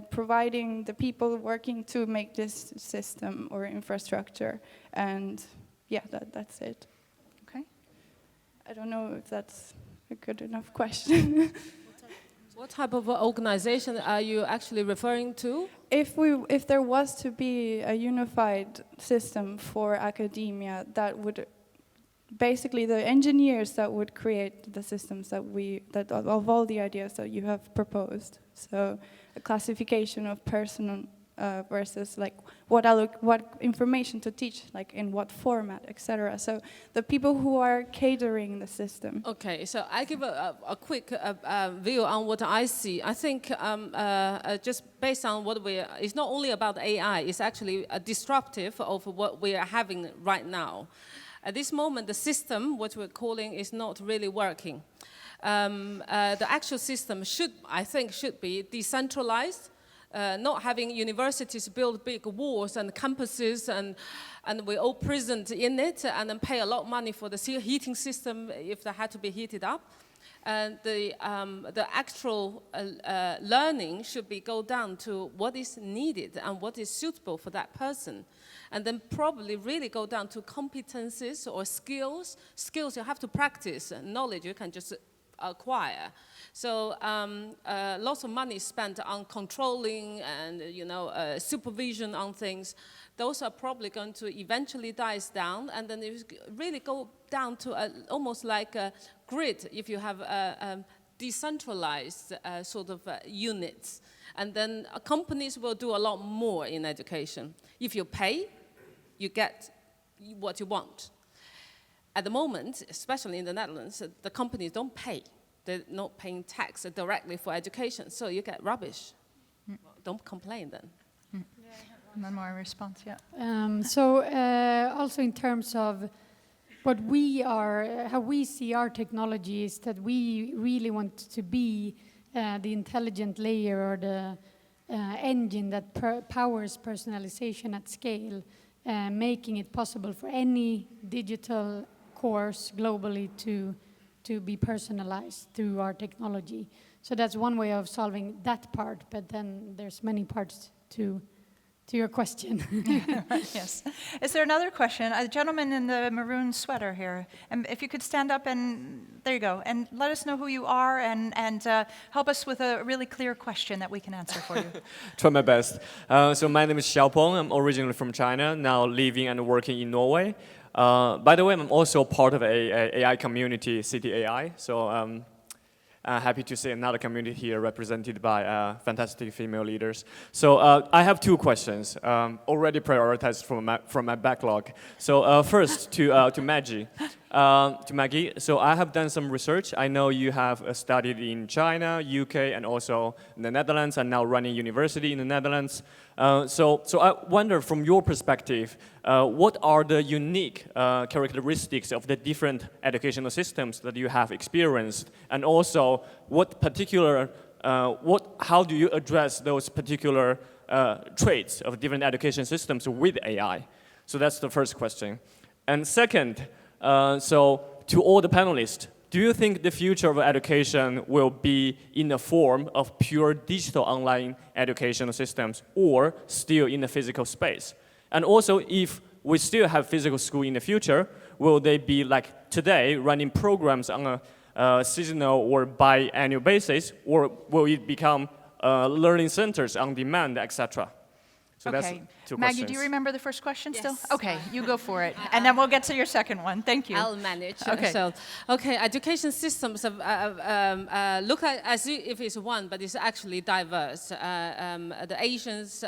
providing the people working to make this system or infrastructure? And yeah, that's it. Okay. I don't know if that's a good enough question. What type of organization are you actually referring to? If there was to be a unified system for academia, that would basically the engineers that would create the systems that of all the ideas that you have proposed. So a classification of person versus like what information to teach, like in what format, etc. So the people who are catering the system. Okay, so I give a quick view on what I see. I think just based on what it's not only about AI, it's actually disruptive of what we are having right now. At this moment, the system, what we're calling, is not really working. The actual system I think should be decentralized. Not having universities build big walls and campuses and we're all present in it and then pay a lot of money for the heating system if they had to be heated up. And the actual learning should go down to what is needed and what is suitable for that person. And then probably really go down to competencies or skills. Skills you have to practice, knowledge you can just acquire. So lots of money spent on controlling and supervision on things. Those are probably going to eventually die down, and then it really go down to almost like a grid if you have decentralized sort of units. And then companies will do a lot more in education. If you pay, you get what you want. At the moment, especially in the Netherlands, the companies don't pay. They're not paying tax directly for education, so you get rubbish. Well, don't complain then. Yeah, I have and then more response, yeah. Also in terms of what we are, how we see our technology is that we really want to be the intelligent layer or the engine that powers personalization at scale, making it possible for any digital course globally to be personalized through our technology. So that's one way of solving that part, but then there's many parts to your question. Yes. Is there another question? A gentleman in the maroon sweater here. And if you could stand up and, there you go, and let us know who you are and help us with a really clear question that we can answer for you. Try my best. So my name is Xiaopeng. I'm originally from China, now living and working in Norway. By the way, I'm also part of a AI community, City AI. So happy to see another community here represented by fantastic female leaders. So I have two questions, already prioritized from my backlog. So first to Maggie. So I have done some research. I know you have studied in China, UK, and also the Netherlands, and now running university in the Netherlands. So I wonder, from your perspective, what are the unique characteristics of the different educational systems that you have experienced, and also what particular, how do you address those particular traits of different education systems with AI? So that's the first question. And second, so to all the panelists, do you think the future of education will be in the form of pure digital online educational systems or still in the physical space? And also, if we still have physical school in the future, will they be like today, running programs on a seasonal or biannual basis, or will it become learning centers on demand, etc.? So okay. that's two Maggie, questions. do you remember the first question still? Yes. Okay, you go for it. And then we'll get to your second one. Thank you. I'll manage. Okay. So, education systems look like as if it's one, but it's actually diverse. The Asians,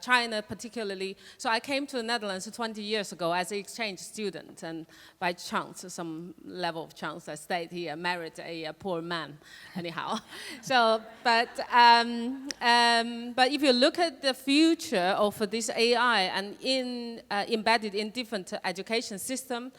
China particularly. So I came to the Netherlands 20 years ago as an exchange student, and by chance, some level of chance, I stayed here, married a poor man, anyhow. So, but if you look at the future of this AI and embedded in different education system,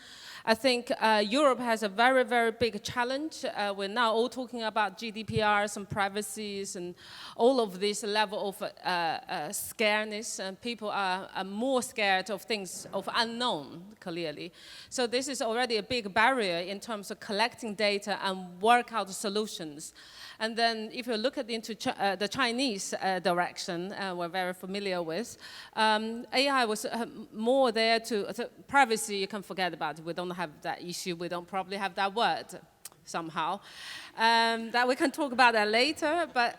I think Europe has a very, very big challenge. We're now all talking about GDPRs and privacies and all of this level of scareness, and people are more scared of things of unknown, clearly. So this is already a big barrier in terms of collecting data and work out solutions. And then if you look at into the Chinese direction, we're very familiar with, AI was more there to privacy, you can forget about it. We don't have that issue. We don't probably have that word somehow. That we can talk about that later, but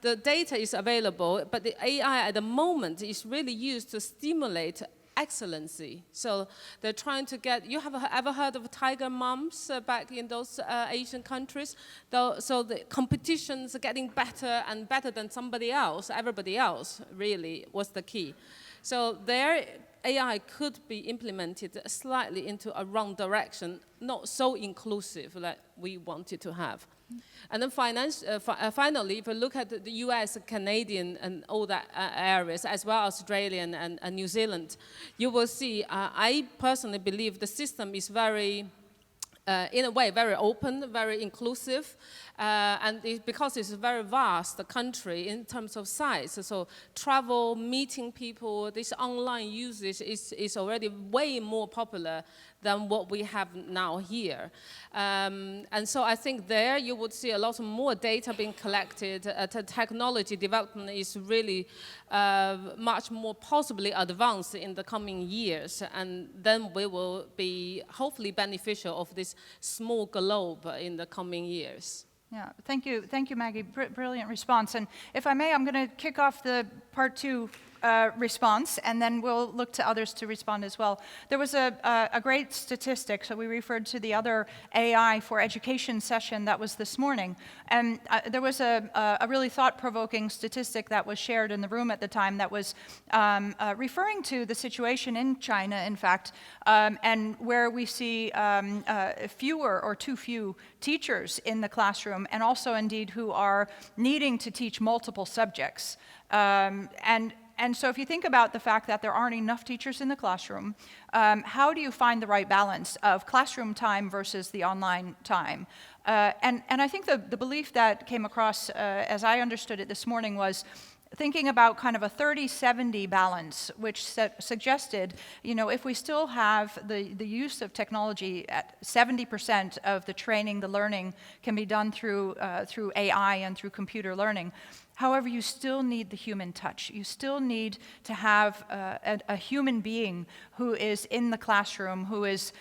the data is available, but the AI at the moment is really used to stimulate excellency. So they're trying to get, you have ever heard of tiger moms back in those Asian countries? So the competitions are getting better and better than somebody else, everybody else really was the key. So their AI could be implemented slightly into a wrong direction, not so inclusive like we wanted to have. And then finally, if you look at the US, Canadian, and all that areas, as well as Australian and New Zealand, you will see, I personally believe the system is very, in a way, very open, very inclusive, and because it's a very vast country in terms of size, so travel, meeting people, this online usage is already way more popular than what we have now here. And so I think there you would see a lot more data being collected. The technology development is really much more possibly advanced in the coming years, and then we will be hopefully beneficial of this small globe in the coming years. Yeah, thank you, Maggie. Brilliant response. And if I may, I'm going to kick off the part two response, and then we'll look to others to respond as well. There was a great statistic, so we referred to the other AI for education session that was this morning, and there was a really thought-provoking statistic that was shared in the room at the time that was referring to the situation in China, in fact, and where we see fewer or too few teachers in the classroom, and also indeed who are needing to teach multiple subjects. And and so if you think about the fact that there aren't enough teachers in the classroom, how do you find the right balance of classroom time versus the online time? And I think the belief that came across, as I understood it this morning, was thinking about kind of a 30-70 balance, which suggested, if we still have the use of technology at 70% of the training, the learning can be done through AI and through computer learning. However, you still need the human touch. You still need to have a human being who is in the classroom, who is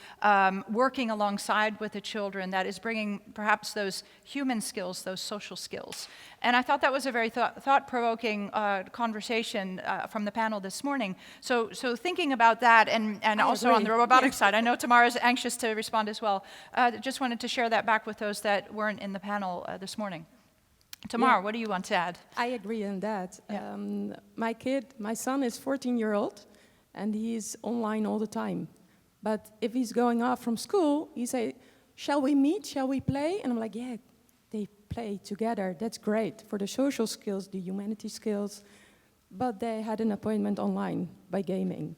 working alongside with the children, that is bringing perhaps those human skills, those social skills. And I thought that was a very thought-provoking conversation from the panel this morning. So thinking about that, and also on the robotics side, I know Tamara's anxious to respond as well. Just wanted to share that back with those that weren't in the panel this morning. Tamara, what do you want to add? I agree on that. Yeah. My son is 14-year-old, and he's online all the time. But if he's going off from school, he say, "Shall we meet? Shall we play?" And I'm like, "Yeah, they play together. That's great for the social skills, the humanity skills." But they had an appointment online by gaming.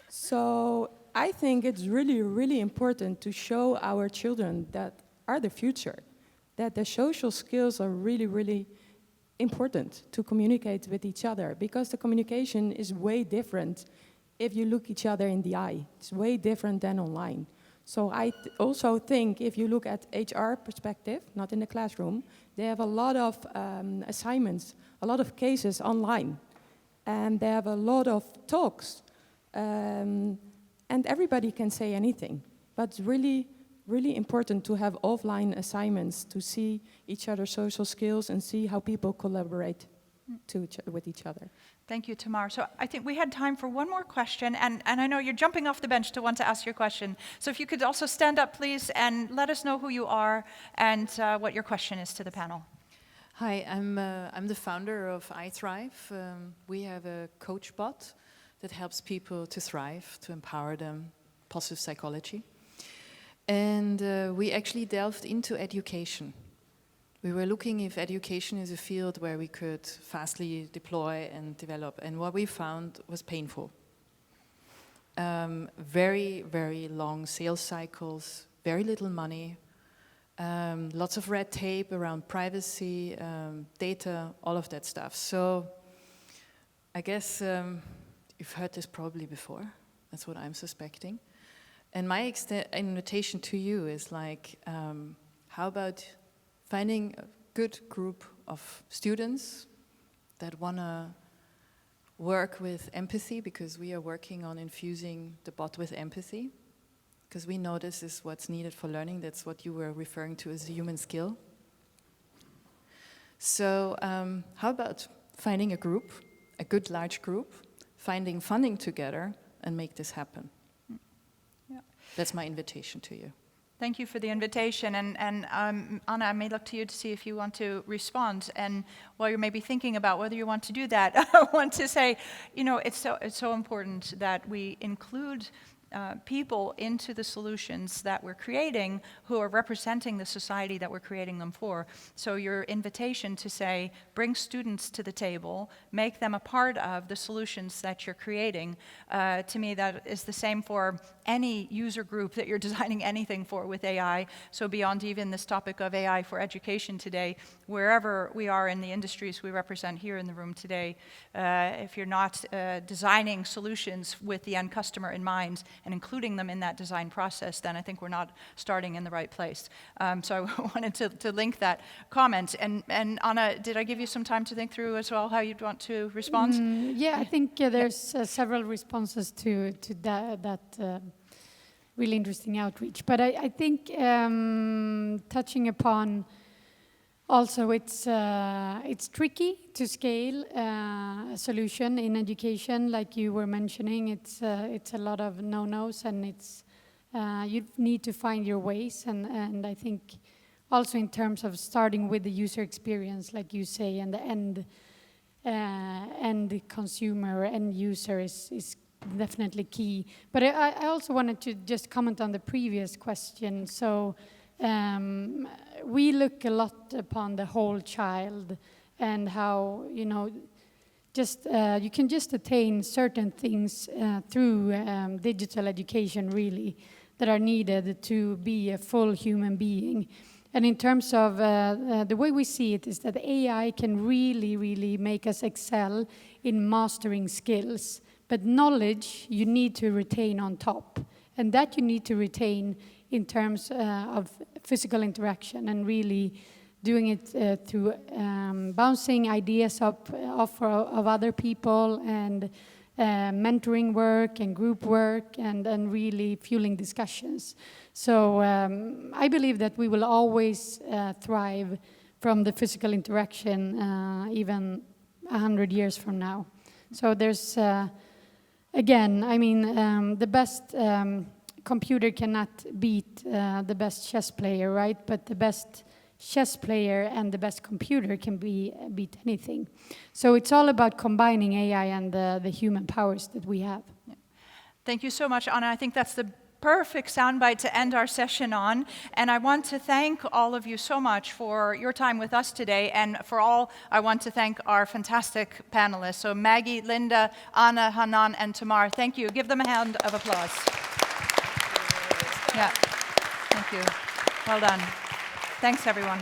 So I think it's really, really important to show our children that are the future, that the social skills are really, really important to communicate with each other, because the communication is way different if you look each other in the eye. It's way different than online. So I also think if you look at HR perspective, not in the classroom, they have a lot of assignments, a lot of cases online, and they have a lot of talks, and everybody can say anything, but it's really important to have offline assignments to see each other's social skills and see how people collaborate with each other. Thank you, Tamar. So I think we had time for one more question, and I know you're jumping off the bench to want to ask your question. So if you could also stand up, please, and let us know who you are and what your question is to the panel. Hi, I'm the founder of iThrive. We have a coach bot that helps people to thrive, to empower them, positive psychology. And we actually delved into education. We were looking if education is a field where we could fastly deploy and develop. And what we found was painful. Very, very long sales cycles, very little money, lots of red tape around privacy, data, all of that stuff. So I guess you've heard this probably before. That's what I'm suspecting. And my invitation to you is like, how about finding a good group of students that want to work with empathy, because we are working on infusing the bot with empathy, because we know this is what's needed for learning. That's what you were referring to as a human skill. So how about finding a group, a good large group, finding funding together and make this happen? That's my invitation to you. Thank you for the invitation. And Anna, I may look to you to see if you want to respond. And while you're maybe thinking about whether you want to do that, I want to say, it's so important that we include people into the solutions that we're creating who are representing the society that we're creating them for. So your invitation to say, bring students to the table, make them a part of the solutions that you're creating, to me that is the same for any user group that you're designing anything for with AI. So beyond even this topic of AI for education today, wherever we are in the industries we represent here in the room today, if you're not designing solutions with the end customer in mind and including them in that design process, then I think we're not starting in the right place. So I wanted to link that comment. And Anna, did I give you some time to think through as well how you'd want to respond? Yeah, I think there's several responses to that really interesting outreach. But I think touching upon also it's tricky to scale a solution in education, like you were mentioning. It's a lot of no-nos, and it's you need to find your ways. And I think also in terms of starting with the user experience, like you say, and the end consumer, end user is definitely key. But I also wanted to just comment on the previous question. So we look a lot upon the whole child and how, you can just attain certain things through digital education, really, that are needed to be a full human being. And in terms of the way we see it is that AI can really, really make us excel in mastering skills. But knowledge you need to retain on top. And that you need to retain in terms of physical interaction and really doing it through bouncing ideas off of other people and mentoring work and group work and really fueling discussions. So I believe that we will always thrive from the physical interaction even 100 years from now. So there's, again, I mean, the best computer cannot beat the best chess player, right? But the best chess player and the best computer can beat anything. So it's all about combining AI and the human powers that we have. Yeah. Thank you so much, Anna. I think that's the perfect soundbite to end our session on. And I want to thank all of you so much for your time with us today. And for all, I want to thank our fantastic panelists. So Maggie, Linda, Anna, Hanan, and Tamar. Thank you. Give them a hand of applause. Yeah. Thank you. Well done. Thanks, everyone.